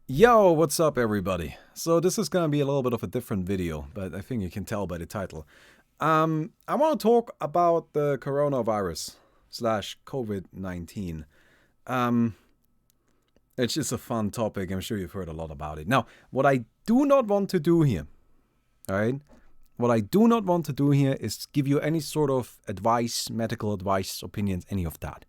Yo, what's up, everybody? So this is gonna be a little bit of a different video, but I think you can tell by the title. I want to talk about the coronavirus slash COVID-19. Um, it's just a fun topic. I'm sure you've heard a lot about it. Now, what I do not want to do here, all right? What I do not want to do here is give you any sort of advice, medical advice, opinions, any of that.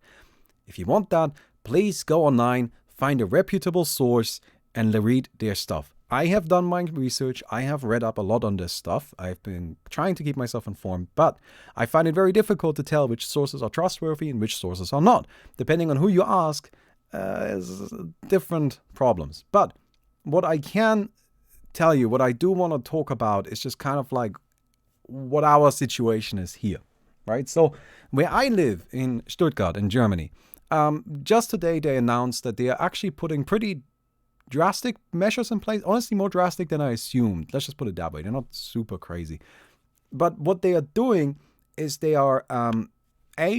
If you want that, please go online, find a reputable source, and read their stuff. I have done my research. I have read up a lot on this stuff. I've been trying to keep myself informed, but I find it very difficult to tell which sources are trustworthy and which sources are not. Depending on who you ask, is different problems. But what I can tell you, what I do want to talk about is just kind of like what our situation is here, right? So where I live in Stuttgart in Germany, just today they announced that they are actually putting pretty drastic measures in place. Honestly, more drastic than I assumed. Let's just put it that way. They're not super crazy. But what they are doing is they are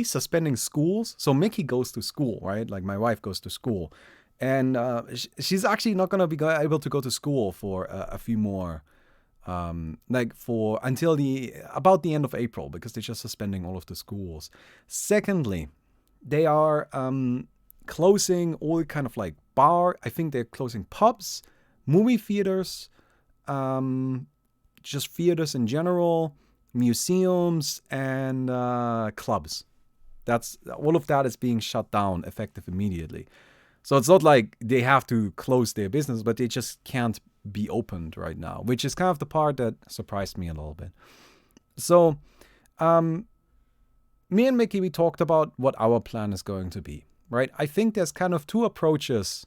suspending schools. So Mickey goes to school, right? Like my wife goes to school, and she's actually not going to be able to go to school for a few more, like for until about the end of April, because they're just suspending all of the schools. Secondly, they are closing all kind of like bar. I think they're closing pubs, movie theaters, just theaters in general, museums, and clubs. That's all of that is being shut down effective immediately. So it's not like they have to close their business, but they just can't be opened right now, which is kind of the part that surprised me a little bit. So, me and Mickey, we talked about what our plan is going to be, right? I think there's kind of two approaches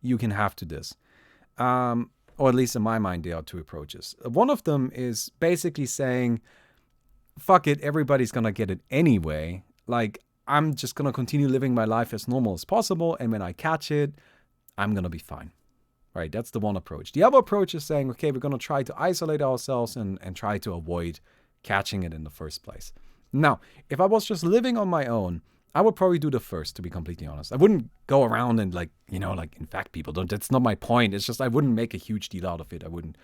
you can have to this. Or at least in my mind, there are two approaches. One of them is basically saying, fuck it, everybody's gonna get it anyway. Like, I'm just gonna continue living my life as normal as possible, and when I catch it, I'm gonna be fine. Right? That's the one approach. The other approach is saying, okay, we're gonna try to isolate ourselves and try to avoid catching it in the first place. Now, if I was just living on my own, I would probably do the first, to be completely honest. I wouldn't go around and like infect people. That's not my point. It's just I wouldn't make a huge deal out of it. I wouldn't,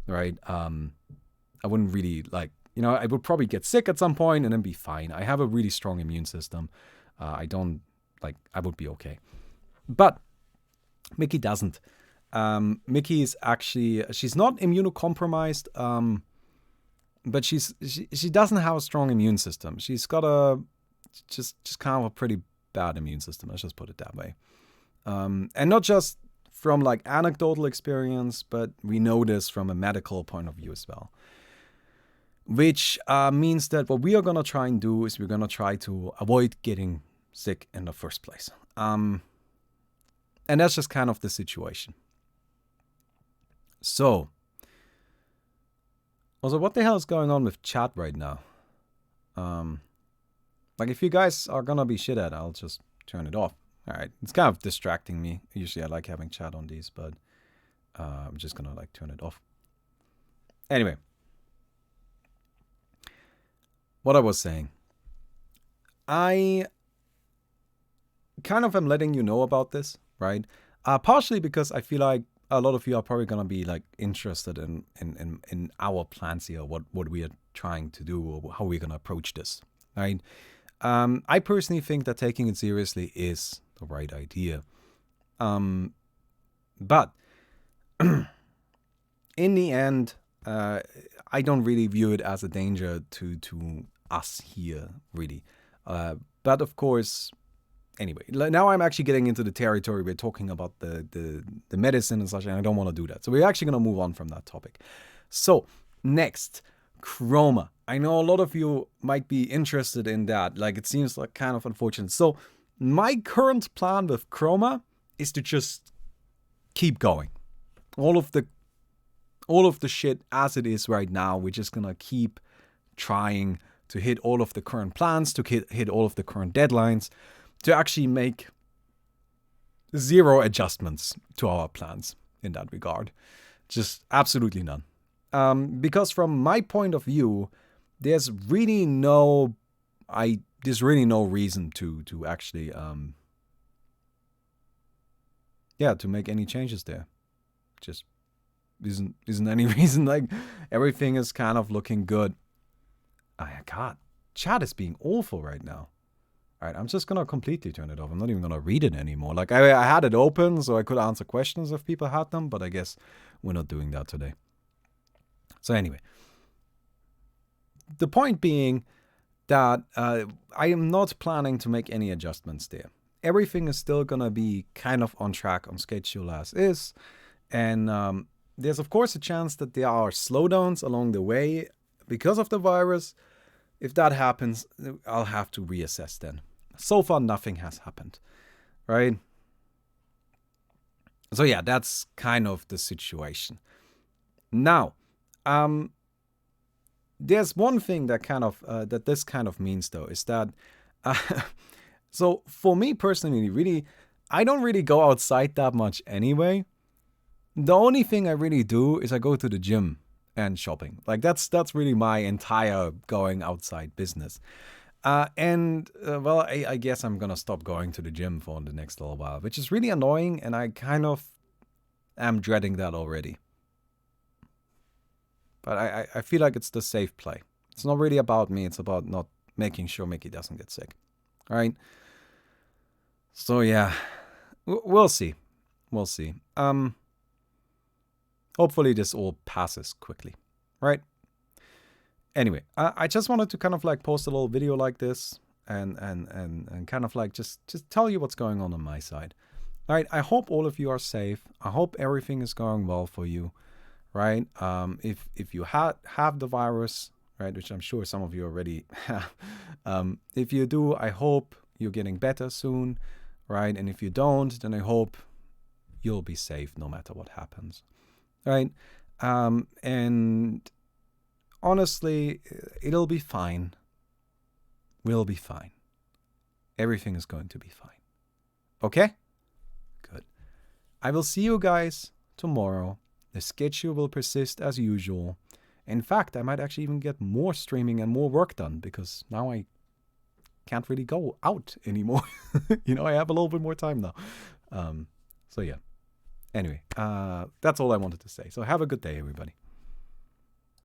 right? I wouldn't really I would probably get sick at some point and then be fine. I have a really strong immune system. I would be okay. But Mickey doesn't. Mickey is actually, she's not immunocompromised, but she doesn't have a strong immune system. She's got a just kind of a pretty bad immune system. Let's just put it that way. And not just from like anecdotal experience, but we know this from a medical point of view as well. Which means that what we are gonna try and do is we're gonna try to avoid getting sick in the first place. And that's just kind of the situation. So, also, what the hell is going on with chat right now? Like, if you guys are gonna be shit at it, I'll just turn it off. Alright, it's kind of distracting me. Usually I like having chat on these, but I'm just gonna like turn it off. Anyway, what I was saying. I kind of am letting you know about this, right? Partially because I feel like a lot of you are probably gonna be like interested in our plans here, what we are trying to do, or how we're gonna approach this, right? I personally think that taking it seriously is the right idea. But in the end, I don't really view it as a danger to us here, really. But of course, anyway, now I'm actually getting into the territory. We're talking about the medicine and such, and I don't want to do that. So we're actually going to move on from that topic. So next, Chroma. I know a lot of you might be interested in that. Like, it seems like kind of unfortunate. So my current plan with Chroma is to just keep going. All of the shit as it is right now, we're just gonna keep trying to hit all of the current plans, to hit all of the current deadlines, to actually make zero adjustments to our plans in that regard. Just absolutely none. Because from my point of view, there's really no reason to actually yeah, to make any changes there. Just isn't any reason. Like, everything is kind of looking good. God, chat is being awful right now. All right, I'm just gonna completely turn it off. I'm not even gonna read it anymore. Like, I had it open so I could answer questions if people had them, but I guess we're not doing that today. So anyway, the point being that I am not planning to make any adjustments there. Everything is still gonna be kind of on track, on schedule as is, and there's of course a chance that there are slowdowns along the way because of the virus. If that happens, I'll have to reassess then. So far, nothing has happened, right? So yeah, that's kind of the situation. Now, there's one thing that kind of that this kind of means though, is that so for me personally, really, I don't really go outside that much anyway. The only thing I really do is I go to the gym and shopping. Like, that's really my entire going outside business. Well, I guess I'm gonna stop going to the gym for the next little while, which is really annoying, and I kind of am dreading that already. But I feel like it's the safe play. It's not really about me. It's about not making sure Mickey doesn't get sick. All right. So yeah, we'll see. We'll see. Hopefully this all passes quickly, right? Anyway, I just wanted to kind of like post a little video like this and kind of like just tell you what's going on my side. All right. I hope all of you are safe. I hope everything is going well for you. Right? If you have the virus, right, which I'm sure some of you already have, if you do, I hope you're getting better soon, right? And if you don't, then I hope you'll be safe no matter what happens, right? And honestly, it'll be fine. We'll be fine. Everything is going to be fine. Okay? Good. I will see you guys tomorrow. The schedule will persist as usual. In fact, I might actually even get more streaming and more work done because now I can't really go out anymore. I have a little bit more time now. So yeah. Anyway, that's all I wanted to say. So have a good day, everybody.